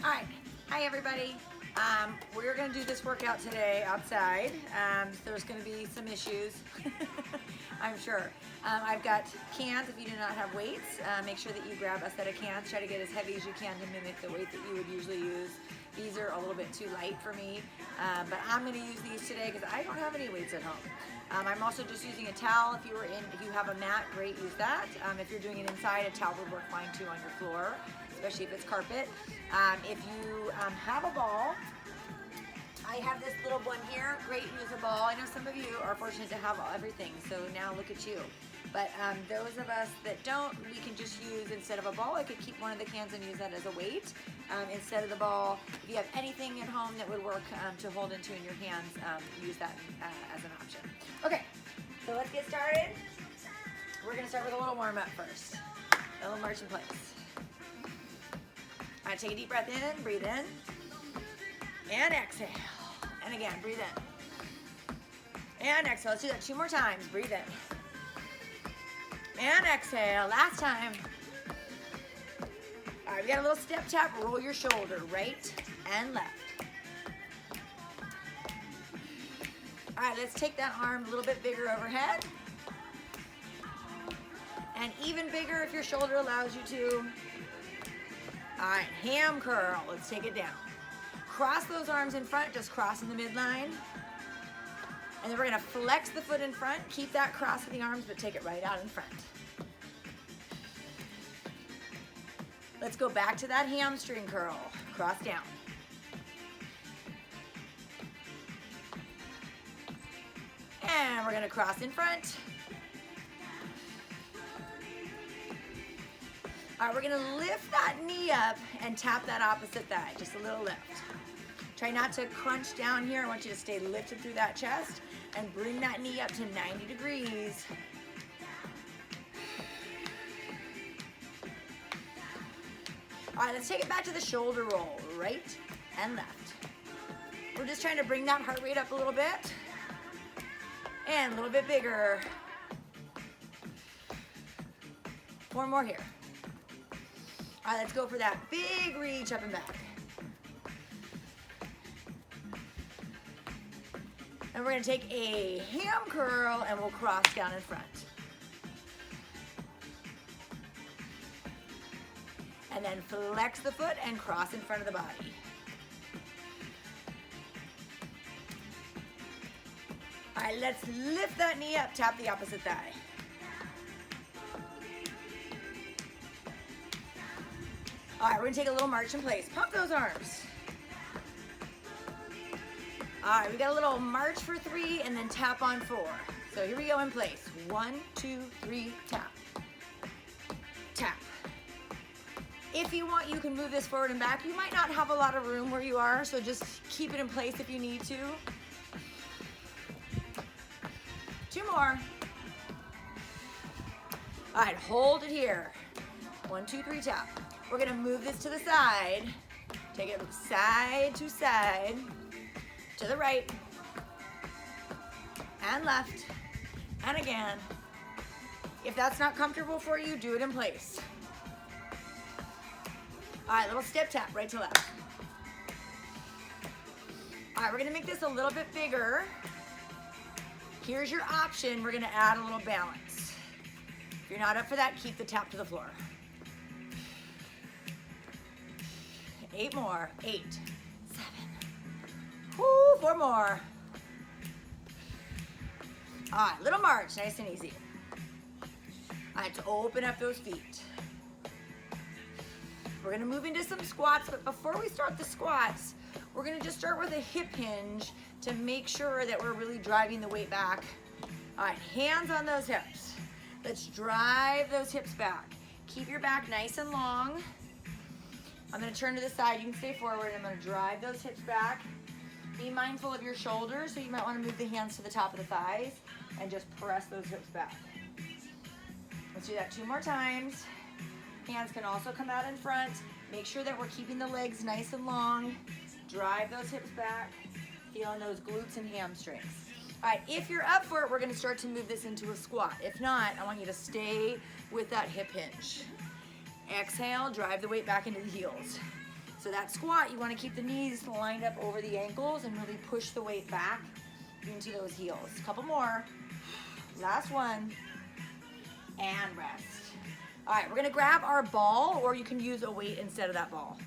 All right, hi everybody. We're gonna do this workout today outside. There's gonna be some issues, I'm sure. I've got cans. If you do not have weights, make sure that you grab a set of cans. Try to get as heavy as you can to mimic the weight that you would usually use. These are a little bit too light for me, but I'm gonna use these today because I don't have any weights at home. I'm also just using a towel. If you have a mat, great, use that. If you're doing it inside, a towel would work fine too on your floor, especially if it's carpet. If you have a ball, I have this little one here. Great, use a ball. I know some of you are fortunate to have everything, so now look at you. But those of us that don't, we can just use, instead of a ball, I could keep one of the cans and use that as a weight instead of the ball. If you have anything at home that would work to hold into in your hands, use that as an option. Okay, so let's get started. We're gonna start with a little warm up first. A little march in place. All right, take a deep breath in, breathe in, and exhale. And again, breathe in. And exhale. Let's do that 2 more times. Breathe in. And exhale. Last time. All right, we got a little step tap. Roll your shoulder right and left. All right, let's take that arm a little bit bigger overhead. And even bigger if your shoulder allows you to. All right, ham curl. Let's take it down. Cross those arms in front, just cross in the midline. And then we're gonna flex the foot in front, keep that cross of the arms, but take it right out in front. Let's go back to that hamstring curl. Cross down. And we're gonna cross in front. All right, we're gonna lift that knee up and tap that opposite thigh, just a little lift. Try not to crunch down here. I want you to stay lifted through that chest and bring that knee up to 90 degrees. All right, let's take it back to the shoulder roll, right and left. We're just trying to bring that heart rate up a little bit and a little bit bigger. 4 more here. All right, let's go for that big reach up and back. And we're gonna take a ham curl and we'll cross down in front. And then flex the foot and cross in front of the body. All right, let's lift that knee up, tap the opposite thigh. All right, we're gonna take a little march in place. Pump those arms. All right, we got a little march for 3 and then tap on 4. So here we go in place. 1, 2, 3, tap. Tap. If you want, you can move this forward and back. You might not have a lot of room where you are, so just keep it in place if you need to. 2 more. All right, hold it here. 1, 2, 3, tap. We're gonna move this to the side. Take it side to side. To the right, and left, and again. If that's not comfortable for you, do it in place. All right, little step tap, right to left. All right, we're gonna make this a little bit bigger. Here's your option. We're gonna add a little balance. If you're not up for that, keep the tap to the floor. 8 more, 8, 7. Woo, 4 more. All right, little march, nice and easy. All right, to open up those feet. We're gonna move into some squats, but before we start the squats, we're gonna just start with a hip hinge to make sure that we're really driving the weight back. All right, hands on those hips. Let's drive those hips back. Keep your back nice and long. I'm gonna turn to the side, you can stay forward. I'm gonna drive those hips back. Be mindful of your shoulders, so you might want to move the hands to the top of the thighs and just press those hips back. Let's do that 2 more times. Hands can also come out in front. Make sure that we're keeping the legs nice and long. Drive those hips back, feeling those glutes and hamstrings. All right, if you're up for it, we're gonna start to move this into a squat. If not, I want you to stay with that hip hinge. Exhale, drive the weight back into the heels. So that squat, you want to keep the knees lined up over the ankles and really push the weight back into those heels. A couple more. Last one. And rest. All right, we're gonna grab our ball, or you can use a weight instead of that ball.